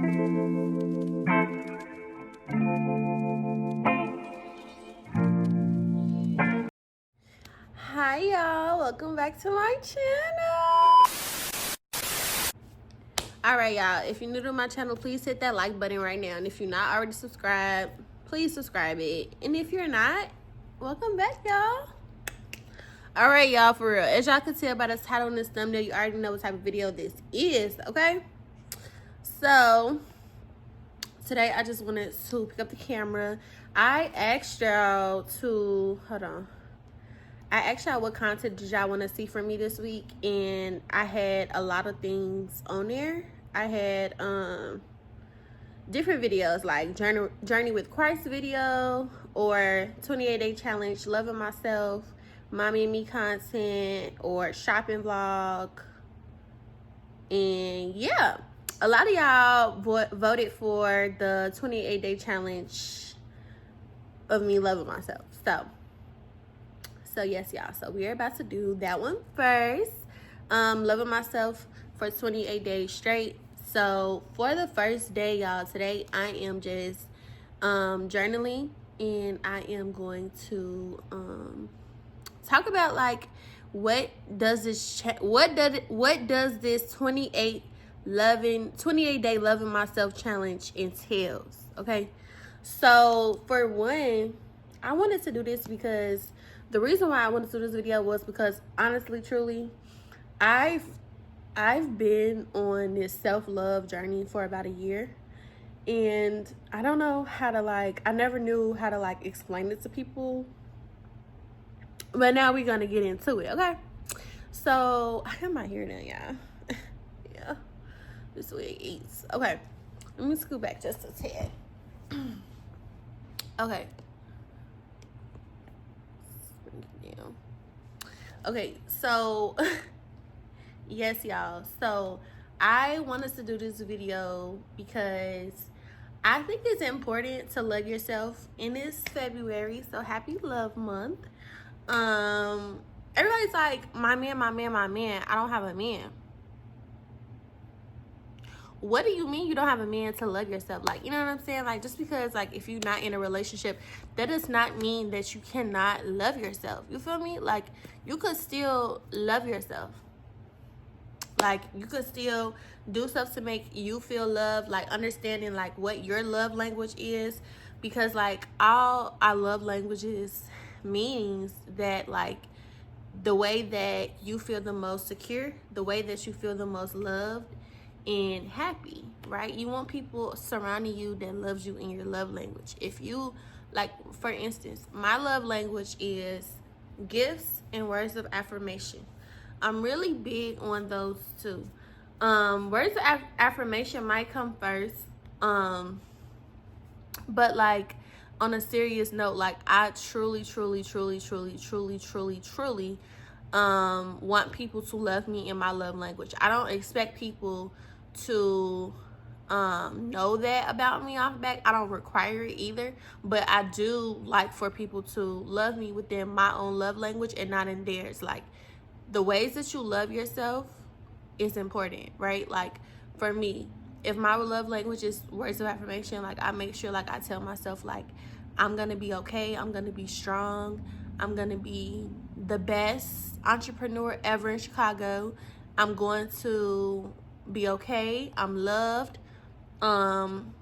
Hi y'all, welcome back to my channel. Alright y'all, if you're new to my channel, please hit that like button right now. And if you're not already subscribed, please subscribe it. And if you're not, welcome back y'all. Alright y'all, for real, as y'all can tell by the title and this thumbnail, you already know what type of video this is, okay? So today I just wanted to pick up the camera. I asked y'all what content did y'all want to see from me this week, and I had a lot of things on there. I had different videos like journey with Christ video, or 28-day challenge, loving myself, mommy and me content, or shopping vlog. And yeah, a lot of y'all voted for the 28-day challenge of me loving myself. So yes, y'all. So we're about to do that one first. Loving myself for 28 days straight. So for the first day, y'all, today I am just journaling, and I am going to talk about like what does this 28 day loving myself challenge entails. Okay, so for one, I wanted to do this because the reason why I wanted to do this video was because honestly, truly, I've been on this self-love journey for about a year, and I don't know how to I never knew how to explain it to people, but now we're gonna get into it. Okay, so I have my hair now, y'all. Yeah, this way it eats. Okay, let me scoot back just a tad. Okay. Okay, so yes, y'all. So I want us to do this video because I think it's important to love yourself in this February. So happy love month. Everybody's like, my man, my man, my man. I don't have a man. What do you mean you don't have a man to love yourself? Like, you know what I'm saying? Like, just because if you're not in a relationship, that does not mean that you cannot love yourself. You feel me? Like, you could still love yourself. Like, you could still do stuff to make you feel loved, understanding what your love language is, because all our love languages means that the way that you feel the most secure, the way that you feel the most loved and happy, right? You want people surrounding you that loves you in your love language. If you for instance, my love language is gifts and words of affirmation. I'm really big on those two. Words of affirmation might come first, but on a serious note, I truly want people to love me in my love language. I don't expect people to know that about me off the back. I don't require it either, but I do like for people to love me within my own love language and not in theirs. The ways that you love yourself is important, right? For me, if my love language is words of affirmation, I make sure I tell myself I'm gonna be okay, I'm gonna be strong, I'm gonna be the best entrepreneur ever in Chicago, I'm going to be okay, I'm loved, and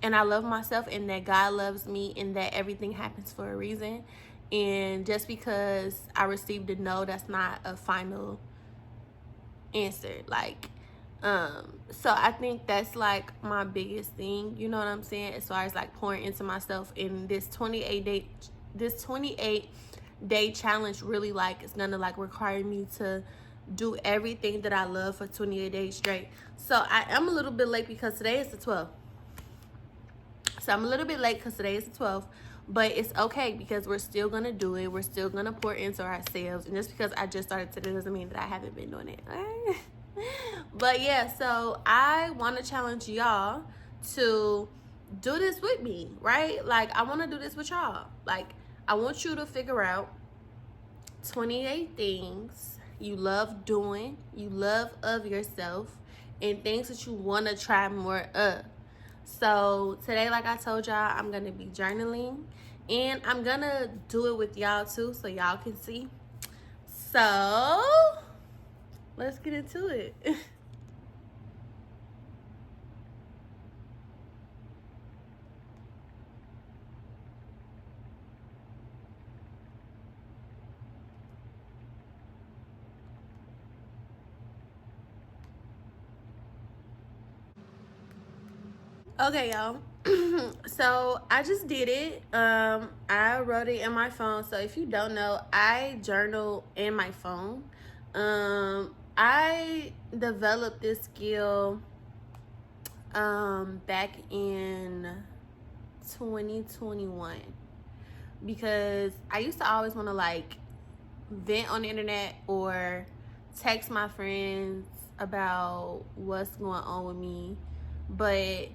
I love myself, and that God loves me, and that everything happens for a reason. And just because I received a no, that's not a final answer. So I think that's my biggest thing, you know what I'm saying, as far as pouring into myself in this 28 day challenge. Really it's gonna require me to do everything that I love for 28 days straight. So I am a little bit late because today is the 12th. So I'm a little bit late because today is the 12th, but it's okay because we're still going to do it. We're still going to pour into ourselves. And just because I just started today doesn't mean that I haven't been doing it. Okay? But yeah, so I want to challenge y'all to do this with me, right? I want to do this with y'all. I want you to figure out 28 things you love doing, you love of yourself, and things that you want to try more of. So today, like I told y'all, I'm going to be journaling, and I'm going to do it with y'all too so y'all can see. So let's get into it. Okay, y'all. So I just did it. I wrote it in my phone. So if you don't know, I journal in my phone. I developed this skill back in 2021 because I used to always want to like vent on the internet or text my friends about what's going on with me, but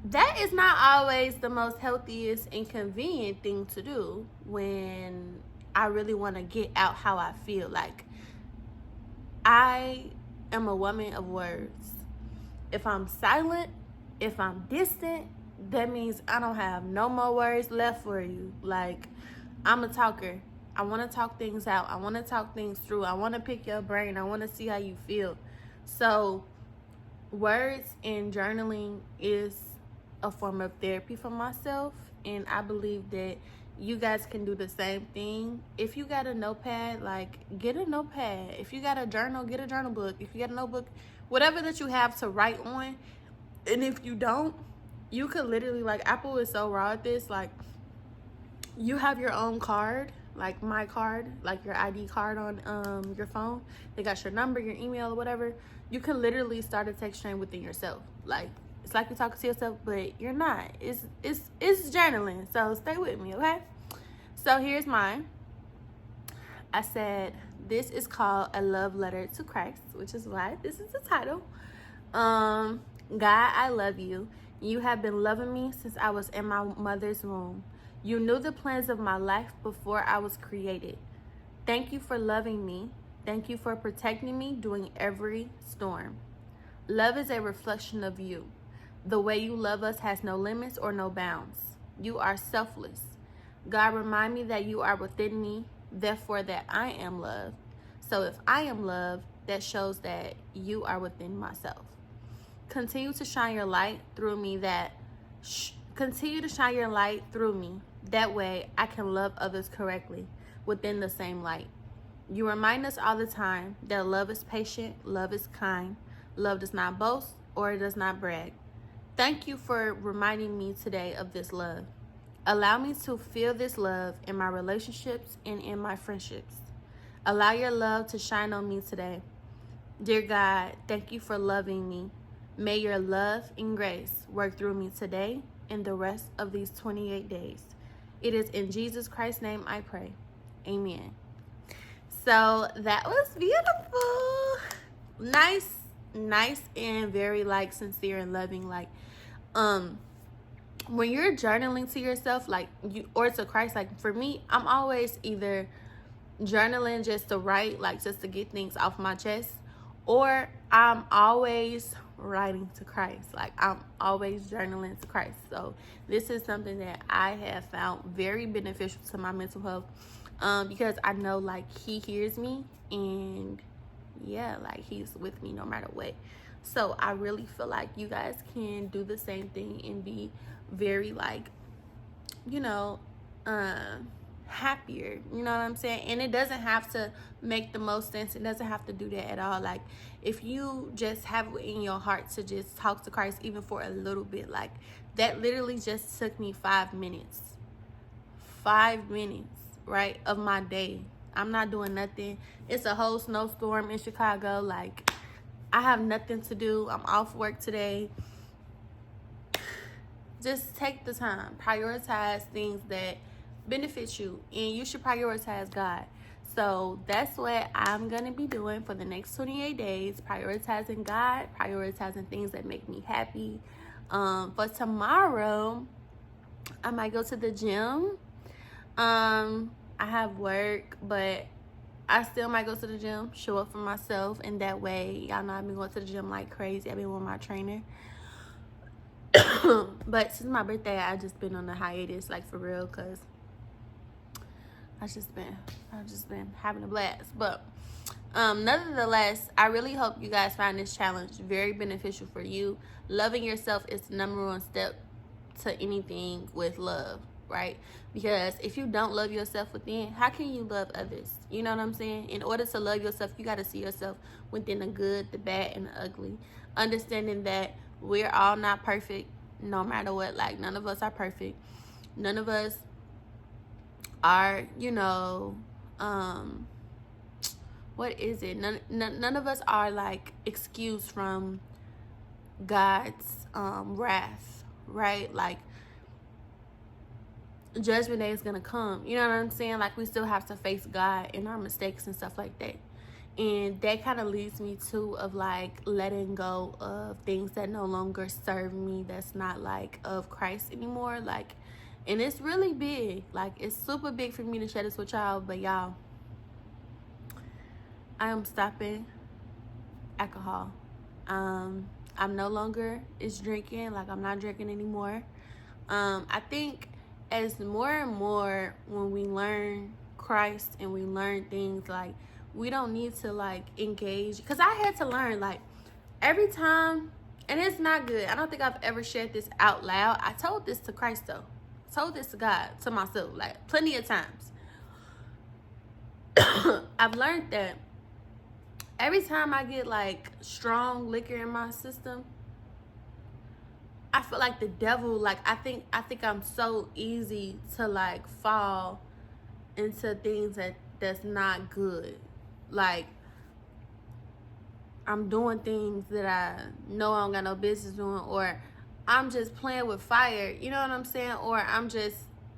that is not always the most healthiest and convenient thing to do when I really want to get out how I feel. Like, I am a woman of words. If I'm silent, if I'm distant, that means I don't have no more words left for you. Like, I'm a talker. I want to talk things out. I want to talk things through. I want to pick your brain. I want to see how you feel. So words and journaling is a form of therapy for myself, and I believe that you guys can do the same thing. If you got a notepad, like, get a notepad. If you got a journal, get a journal book. If you got a notebook, whatever that you have to write on. And if you don't, you could literally, like, Apple is so raw at this, like, you have your own card, like my card, like your ID card on your phone. They got your number, your email, or whatever. You can literally start a text chain within yourself. Like, it's like you're talking to yourself, but you're not. It's journaling. So stay with me, okay? So here's mine. I said, this is called A Love Letter to Christ, which is why this is the title. God, I love you. You have been loving me since I was in my mother's womb. You knew the plans of my life before I was created. Thank you for loving me. Thank you for protecting me during every storm. Love is a reflection of you. The way you love us has no limits or no bounds. You are selfless. God, remind me that you are within me, therefore that I am loved. So if I am loved, that shows that you are within myself. Continue to shine your light through me continue to shine your light through me. That way I can love others correctly within the same light. You remind us all the time that love is patient, love is kind, love does not boast, or it does not brag. Thank you for reminding me today of this love. Allow me to feel this love in my relationships and in my friendships. Allow your love to shine on me today. Dear God, thank you for loving me. May your love and grace work through me today and the rest of these 28 days. It is in Jesus Christ's name I pray. Amen. So that was beautiful. Nice and very like sincere and loving. Like, when you're journaling to yourself, like, you or to Christ, like for me, I'm always either journaling just to write, like just to get things off my chest, or I'm always writing to Christ. Like, I'm always journaling to Christ. So this is something that I have found very beneficial to my mental health, because I know, like, he hears me, and yeah, like, he's with me no matter what. So I really feel like you guys can do the same thing and be very, like, you know, happier, you know what I'm saying? And it doesn't have to make the most sense. It doesn't have to do that at all. Like, if you just have it in your heart to just talk to Christ even for a little bit, like, that literally just took me 5 minutes, right, of my day. I'm not doing nothing. It's a whole snowstorm in Chicago. Like, I have nothing to do. I'm off work today. Just take the time. Prioritize things that benefit you, and you should prioritize God. So that's what I'm gonna be doing for the next 28 days, prioritizing God, prioritizing things that make me happy. For tomorrow, I might go to the gym. I have work, but I still might go to the gym, show up for myself, and that way, y'all know I've been going to the gym like crazy. I've been with my trainer. But since my birthday, I've just been on a hiatus, like for real, because I've just been having a blast. But nonetheless, I really hope you guys find this challenge very beneficial for you. Loving yourself is the number one step to anything with love, right? Because if you don't love yourself within, how can you love others? You know what I'm saying? In order to love yourself, you got to see yourself within the good, the bad, and the ugly. Understanding that we're all not perfect, no matter what. Like, none of us are perfect. None of us are, you know, what is it? None of us are like excused from God's wrath, right? Like, judgment day is gonna come. You know what I'm saying? Like, we still have to face God and our mistakes and stuff like that. And that kind of leads me to of like letting go of things that no longer serve me, that's not like of Christ anymore. Like, and it's really big. Like, it's super big for me to share this with y'all. But y'all, I am stopping alcohol. I'm no longer drinking. Like, I'm not drinking anymore. I think as more and more when we learn Christ and we learn things, like, we don't need to like engage, because I had to learn, like, every time, and it's not good. I don't think I've ever shared this out loud. I told this to Christ though. I told this to God, to myself, like plenty of times. I've learned that every time I get like strong liquor in my system, I feel like the devil, like, I think I'm so easy to like fall into things that's not good. Like, I'm doing things that I know I don't got no business doing, or I'm just playing with fire, you know what I'm saying? Or I'm just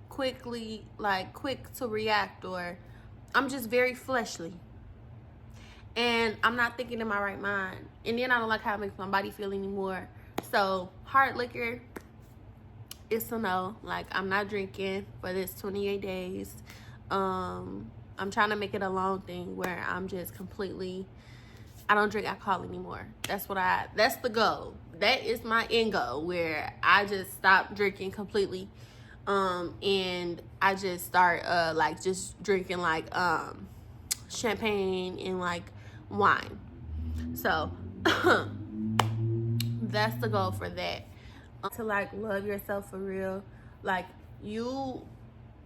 quick to react, or I'm just very fleshly. And I'm not thinking in my right mind. And then I don't like how it makes my body feel anymore. So, hard liquor, it's a no. Like, I'm not drinking for this 28 days. I'm trying to make it a long thing where I'm just completely, I don't drink alcohol anymore. That's the goal. That is my end goal, where I just stop drinking completely. And I just start, like, just drinking, like, champagne and, like, wine. So, that's the goal for that. To, like, love yourself for real. Like,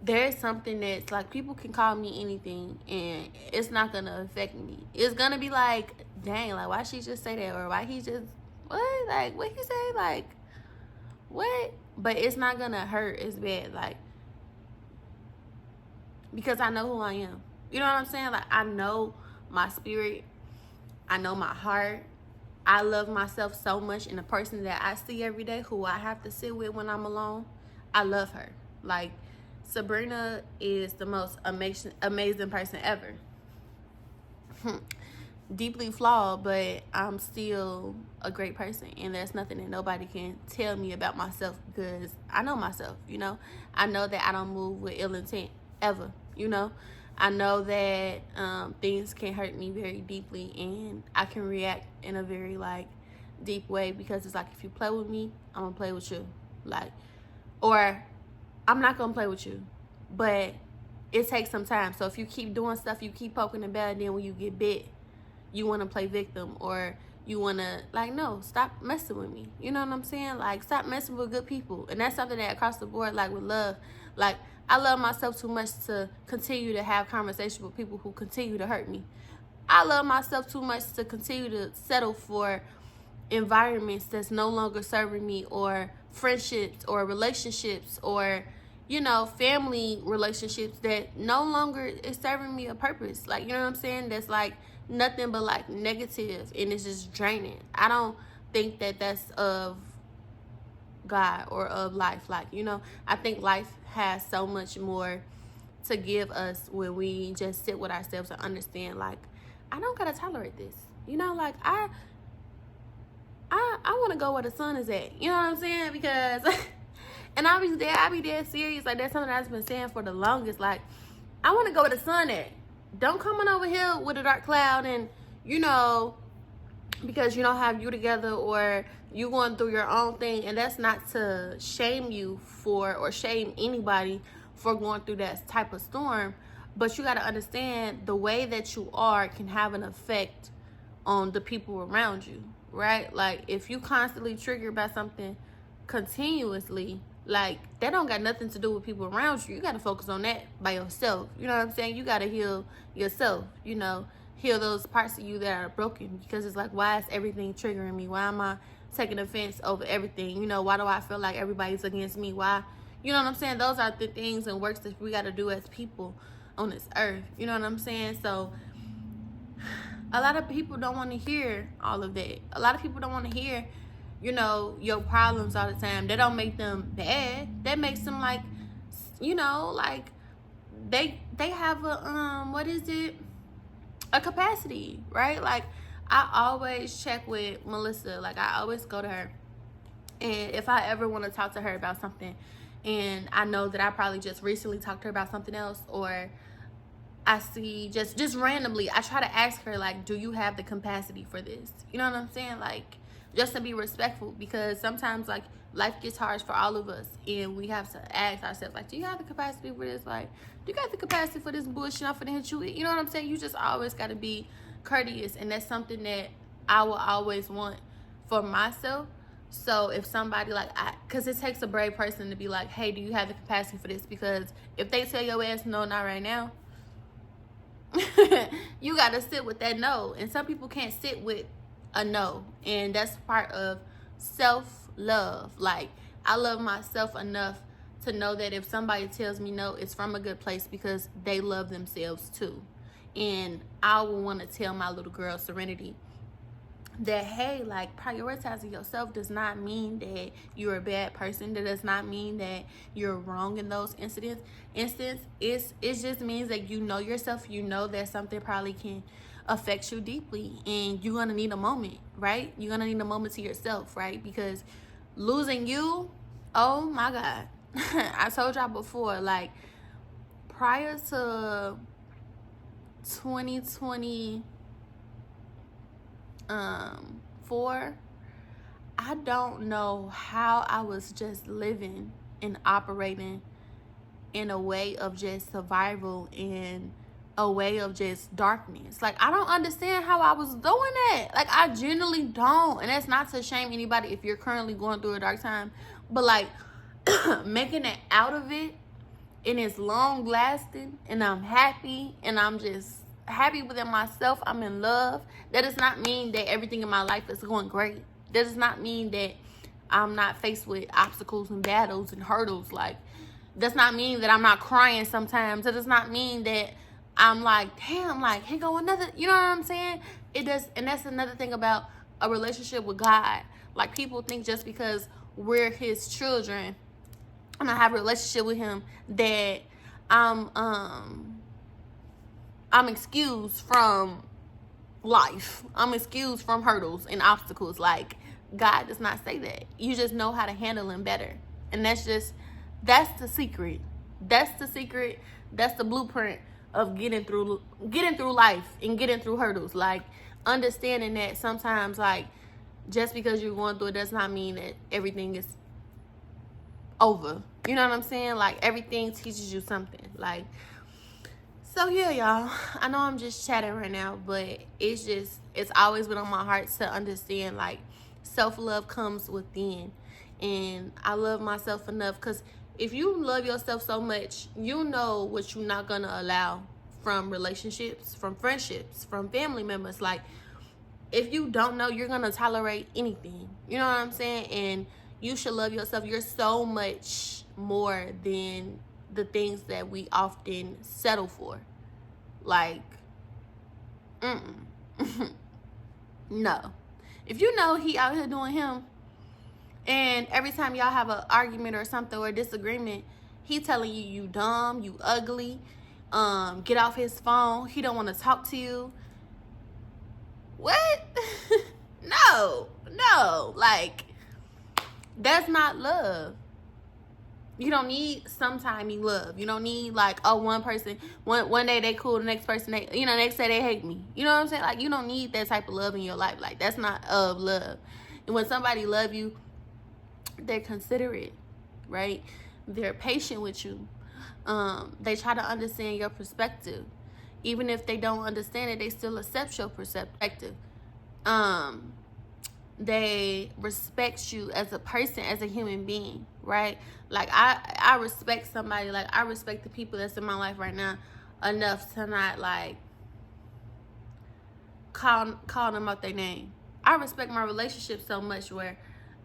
there's something that's like, people can call me anything and it's not gonna affect me. It's gonna be like, dang, like, why she just say that, or why he just, what, like, what he say, like, what? But it's not gonna hurt as bad, like, because I know who I am. You know what I'm saying? Like, I know my spirit, I know my heart. I love myself so much, and the person that I see every day, who I have to sit with when I'm alone, I love her. Like, Sabrina is the most amazing person ever. Deeply flawed, but I'm still a great person, and there's nothing that nobody can tell me about myself, because I know myself, you know? I know that I don't move with ill intent, ever, you know? I know that things can hurt me very deeply, and I can react in a very, like, deep way, because it's like, if you play with me, I'm gonna play with you. Like, or I'm not gonna play with you, but it takes some time. So if you keep doing stuff, you keep poking the bear, and then when you get bit, you want to play victim, or you want to, like, no, stop messing with me. You know what I'm saying? Like, stop messing with good people. And that's something that across the board, like, with love, like, I love myself too much to continue to have conversations with people who continue to hurt me. I love myself too much to continue to settle for environments that's no longer serving me, or friendships or relationships, or, you know, family relationships that no longer is serving me a purpose. Like, you know what I'm saying? That's like nothing but like negative, and it's just draining. I don't think that that's of God or of life. Like, you know, I think life has so much more to give us when we just sit with ourselves and understand, like, I don't gotta tolerate this. You know, like, I want to go where the sun is at. You know what I'm saying? Because, and I be dead serious. Like, that's something I've been saying for the longest. Like, I want to go where the sun at. don't come on over here with a dark cloud and, you know, because you don't have you together or you going through your own thing. And that's not to shame you for, or shame anybody for going through that type of storm. But you got to understand the way that you are can have an effect on the people around you, right? Like, if you constantly triggered by something continuously, like, that don't got nothing to do with people around you. You got to focus on that by yourself. You know what I'm saying? You got to heal yourself, you know, heal those parts of you that are broken. Because it's like, why is everything triggering me? Why am I taking offense over everything? You know, why do I feel like everybody's against me? Why? You know what I'm saying? Those are the things and works that we got to do as people on this earth. You know what I'm saying? So a lot of people don't want to hear all of that. A lot of people don't want to hear, you know, your problems all the time. That don't make them bad. That makes them, like, you know, like they have a what is it? A capacity, right? Like, I always check with Melissa. Like, I always go to her, and if I ever want to talk to her about something, and I know that I probably just recently talked to her about something else, or I see just randomly, I try to ask her, like, do you have the capacity for this? You know what I'm saying? Like, just to be respectful, because sometimes, like, life gets hard for all of us, and we have to ask ourselves, like, do you have the capacity for this? Like, do you got the capacity for this bullshit I'm finna hit you with? You know what I'm saying? You just always got to be courteous, and that's something that I will always want for myself. So if somebody, like, because it takes a brave person to be like, hey, do you have the capacity for this? Because if they tell your ass, no, not right now, you got to sit with that no. And some people can't sit with a no, and that's part of self-love. Like, I love myself enough to know that if somebody tells me no, it's from a good place, because they love themselves too. And I will want to tell my little girl Serenity that, hey, like, prioritizing yourself does not mean that you're a bad person. That does not mean that you're wrong in those instances. It just means that you know yourself. You know that something probably can affect you deeply, and you're gonna need a moment, right? You're gonna need a moment to yourself, right? Because losing you, oh my God. I told y'all before, like, prior to 2024, I don't know how I was just living and operating in a way of just survival and a way of just darkness. Like, I don't understand how I was doing that. Like, I genuinely don't. And that's not to shame anybody if you're currently going through a dark time, but, like, making it out of it, and it's long lasting, and I'm happy, and I'm just happy within myself. I'm in love. That does not mean that everything in my life is going great. That does not mean that I'm not faced with obstacles and battles and hurdles. Like, does not mean that I'm not crying sometimes. That does not mean that I'm like, damn, like, here go another, you know what I'm saying? It does. And that's another thing about a relationship with God. Like, people think just because we're his children and I have a relationship with him that I'm excused from life. I'm excused from hurdles and obstacles. Like, God does not say that. You just know how to handle them better. And that's the secret. That's the secret. That's the blueprint of getting through life and getting through hurdles. Like, understanding that sometimes, like, just because you're going through it does not mean that everything is over. You know what I'm saying? Like, everything teaches you something. Like, so yeah, y'all, I know I'm just chatting right now, but it's always been on my heart to understand, like, self-love comes within. And I love myself enough, because if you love yourself so much, you know what you're not gonna allow from relationships, from friendships, from family members. Like, if you don't know, you're gonna tolerate anything. You know what I'm saying? And you should love yourself. You're so much more than the things that we often settle for. Like, no. If you know he out here doing him, and every time y'all have an argument or something or a disagreement, he telling you you dumb, you ugly, get off his phone, he don't want to talk to you. What? No. Like, that's not love. You don't need sometimey love. You don't need like, oh, one person, one day they cool, the next person they, next day they hate me. You know what I'm saying? Like, you don't need that type of love in your life. Like, that's not of love. And when somebody love you, they're considerate, right? They're patient with you. They try to understand your perspective. Even if they don't understand it, they still accept your perspective. They respect you as a person, as a human being, right? Like, I respect somebody. Like, I respect the people that's in my life right now enough to not, like, call them out their name. I respect my relationship so much where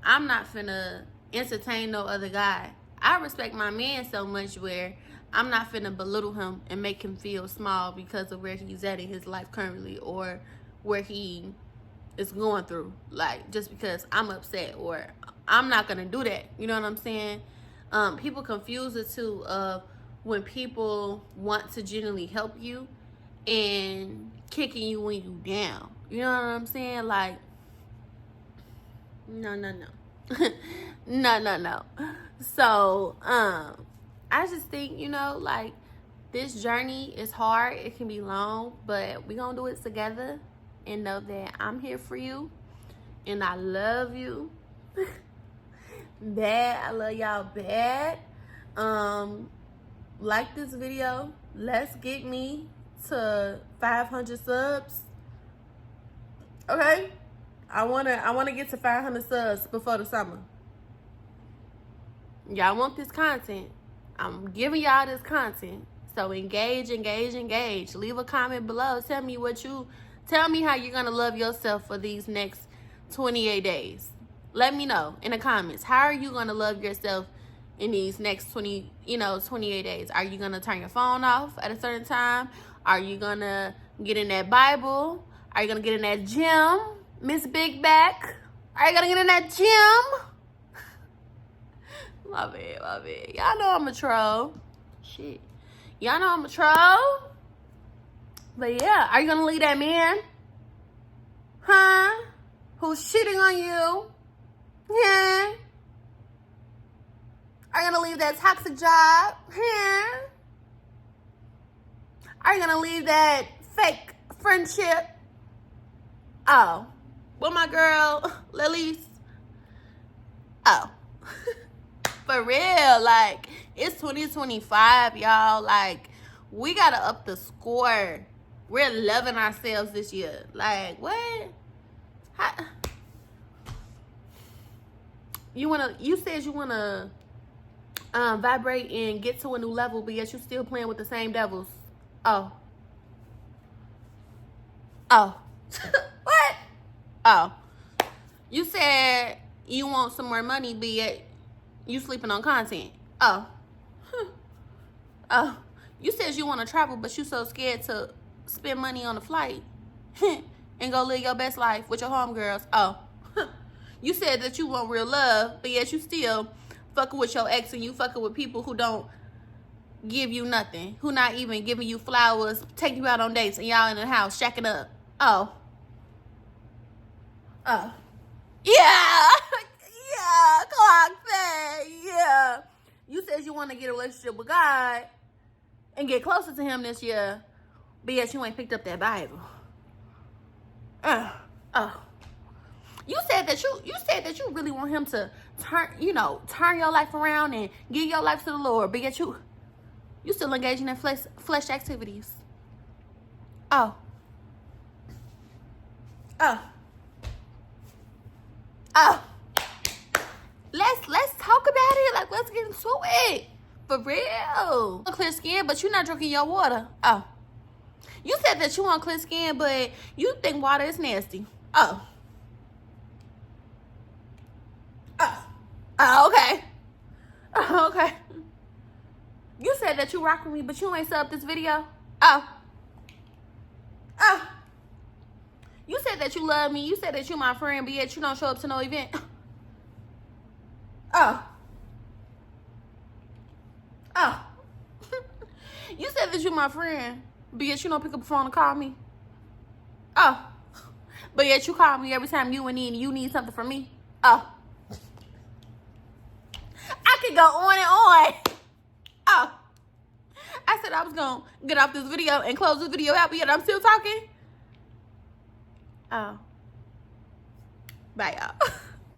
I'm not finna entertain no other guy. I respect my man so much where I'm not finna belittle him and make him feel small because of where he's at in his life currently, or where he is going through, like, just because I'm upset, or I'm not gonna do that. You know what I'm saying? People confuse the two of when people want to genuinely help you and kicking you when you down. You know what I'm saying? Like, no. no. So, I just think, like, this journey is hard. It can be long, but we're gonna do it together. And know that I'm here for you. And I love you. Bad. I love y'all bad. Like this video. Let's get me to 500 subs. Okay? I wanna get to 500 subs before the summer. Y'all want this content. I'm giving y'all this content. So engage. Leave a comment below. Tell me how you're going to love yourself for these next 28 days. Let me know in the comments. How are you going to love yourself in these next 28 days? Are you going to turn your phone off at a certain time? Are you going to get in that Bible? Are you going to get in that gym, Miss Big Back? Are you going to get in that gym? My bad. Y'all know I'm a troll. Shit. Y'all know I'm a troll. But yeah, are you gonna leave that man? Huh? Who's cheating on you? Yeah. Are you gonna leave that toxic job? Yeah. Are you gonna leave that fake friendship? Oh. Well, my girl, Lilise. Oh. For real, like, it's 2025, y'all. Like, we gotta up the score. We're loving ourselves this year. Like, what? You said you wanna vibrate and get to a new level, but yet you still playing with the same devils. Oh. What? Oh. You said you want some more money, but yet you sleeping on content. Oh. Oh. You said you want to travel, but you so scared to spend money on a flight and go live your best life with your homegirls. Oh. You said that you want real love, but yet you still fucking with your ex, and you fucking with people who don't give you nothing, who not even giving you flowers, taking you out on dates, and y'all in the house shacking up. Oh. Oh. Yeah. Yeah. Clock that. Yeah. You said you want to get a relationship with God and get closer to him this year, but yet you ain't picked up that Bible. Oh. You said that you really want him to turn your life around and give your life to the Lord, but yet you still engaging in flesh activities. Oh. Let's talk about it. Like, let's get into it. For real. Clear skin, but you're not drinking your water. Oh. You said that you want clear skin, but you think water is nasty. Oh. Okay. Okay. You said that you rock with me, but you ain't set up this video. Oh. You said that you love me. You said that you my friend, but yet you don't show up to no event. Oh. You said that you my friend, but yet you don't pick up the phone and call me. Oh. But yet you call me every time you need something from me. Oh. I finna go on and on. Oh. I said I was gonna get off this video and close this video out, but yet I'm still talking. Oh. Bye, y'all.